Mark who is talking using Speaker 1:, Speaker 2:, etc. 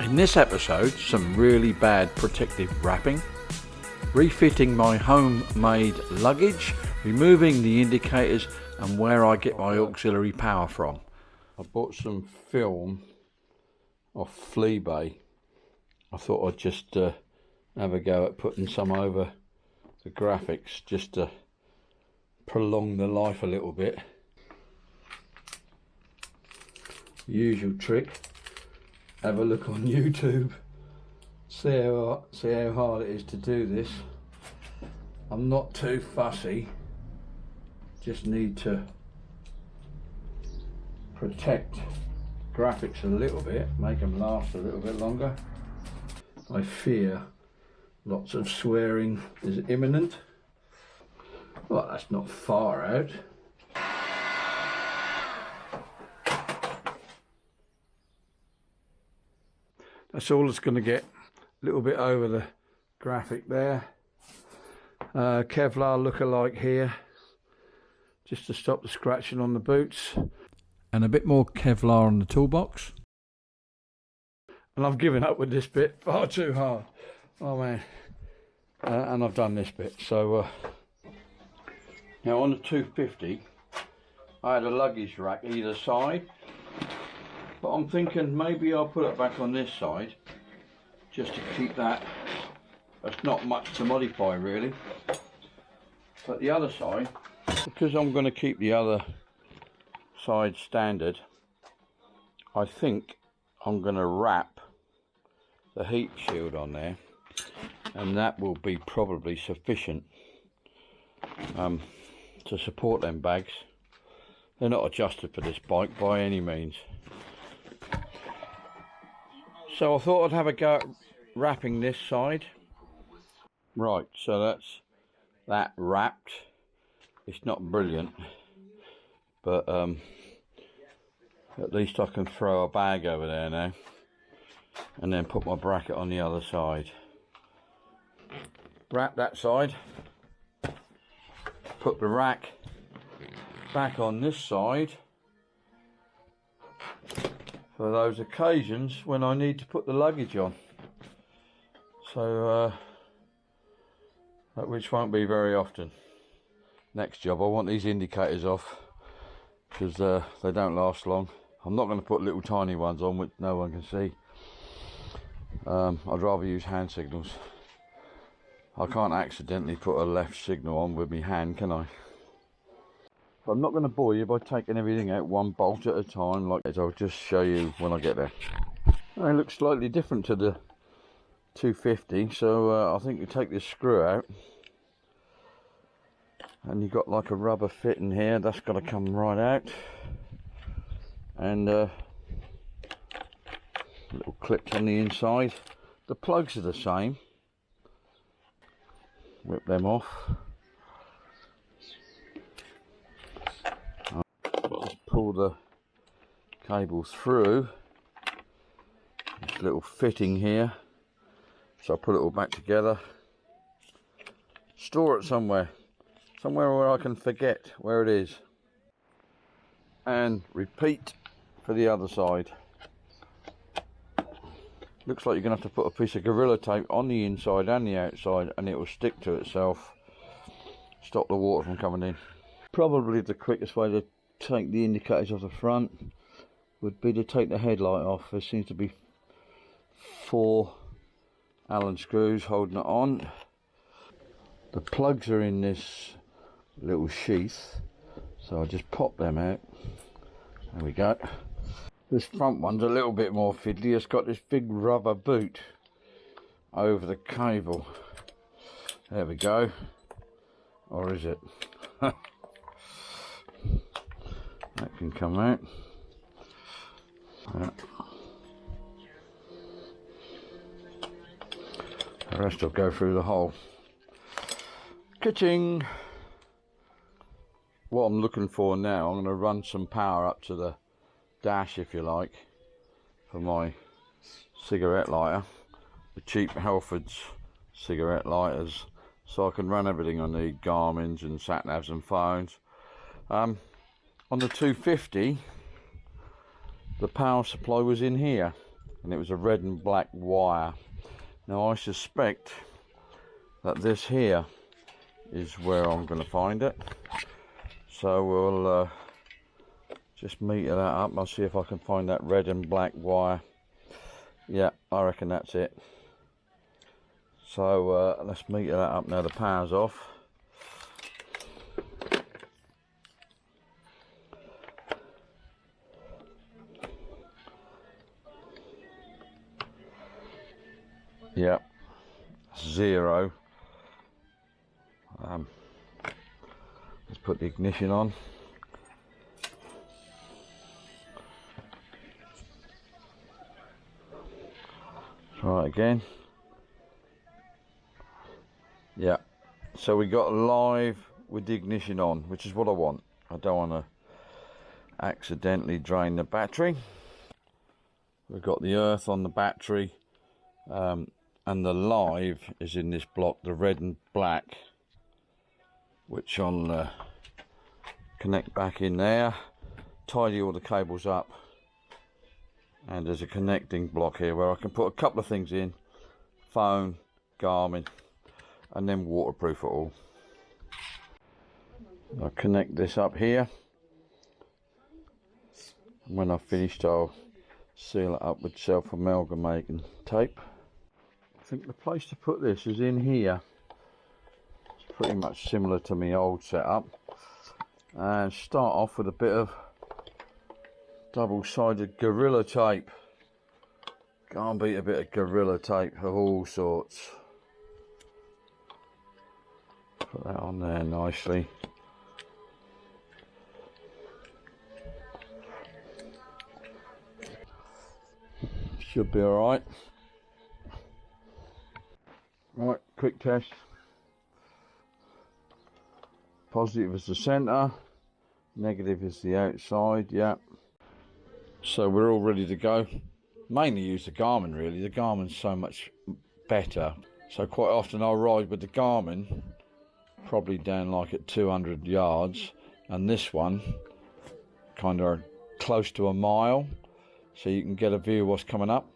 Speaker 1: In this episode, some really bad protective wrapping, refitting my homemade luggage, removing the indicators and where I get my auxiliary power from. I bought some film off Fleabay. I thought I'd just have a go at putting some over the graphics just to prolong the life a little bit. Usual trick. Have a look on YouTube, see how hard it is to do this. I'm not too fussy, just need to protect graphics a little bit, make them last a little bit longer. I fear lots of swearing is imminent. Well, that's not far out. That's all it's going to get, a little bit over the graphic there. Kevlar look-alike here, just to stop the scratching on the boots. And a bit more Kevlar on the toolbox. And I've given up with this bit, far too hard. Oh man. And I've done this bit. So now on the 250, I had a luggage rack either side. But I'm thinking maybe I'll put it back on this side just to keep that. That's not much to modify really. But the other side, because I'm going to keep the other side standard, I think I'm going to wrap the heat shield on there, and that will be probably sufficient to support them bags. They're not adjusted for this bike by any means. So I thought I'd have a go at wrapping this side. Right, so that's that wrapped. It's not brilliant, but at least I can throw a bag over there now and then put my bracket on the other side. Wrap that side, put the rack back on this side for those occasions when I need to put the luggage on. So, which won't be very often. Next job, I want these indicators off because they don't last long. I'm not going to put little tiny ones on which no one can see. I'd rather use hand signals. I can't accidentally put a left signal on with my hand, can I? I'm not going to bore you by taking everything out one bolt at a time like this. I'll just show you when I get there. It looks slightly different to the 250, so I think you take this screw out and you've got like a rubber fit in here. That's got to come right out, and little clips on the inside. The plugs are the same. Whip them off. Just pull the cable through this little fitting here, so I put it all back together, store it somewhere where I can forget where it is, and repeat for the other side. Looks like you're going to have to put a piece of Gorilla Tape on the inside and the outside, and it will stick to itself, stop the water from coming in. Probably the quickest way to take the indicators off the front would be to take the headlight off. There seems to be 4 Allen screws holding it on. The plugs are in this little sheath, so I'll just pop them out. There we go. This front one's a little bit more fiddly. It's got this big rubber boot over the cable. There we go. Or is it? That can come out. The rest will go through the hole. Ka-ching! What I'm looking for now, I'm going to run some power up to the dash, if you like, for my cigarette lighter, the cheap Halfords cigarette lighters, so I can run everything on the Garmin's and sat-navs and phones. On the 250, the power supply was in here, and it was a red and black wire. Now I suspect that this here is where I'm going to find it, so we'll just meter that up. I'll see if I can find that red and black wire. Yeah, I reckon that's it. So let's meter that up now. The power's off. Yep, 0. Let's put the ignition on. Try it again. Yeah, so we got live with the ignition on, which is what I want. I don't want to accidentally drain the battery. We've got the earth on the battery, and the live is in this block, the red and black, which I'll connect back in there, tidy all the cables up, and there's a connecting block here where I can put a couple of things in: phone, Garmin, and then waterproof it all. I'll connect this up here, and when I've finished I'll seal it up with self-amalgamating tape. I think the place to put this is in here. It's pretty much similar to my old setup, and start off with a bit of double-sided Gorilla tape. Can't beat a bit of Gorilla tape of all sorts. Put that on there nicely. Should be alright. Right, quick test. Positive is the centre, negative is the outside. Yeah. So we're all ready to go. Mainly use the Garmin really. The Garmin's so much better. So quite often I'll ride with the Garmin, probably down like at 200 yards, and this one kind of close to a mile, so you can get a view of what's coming up.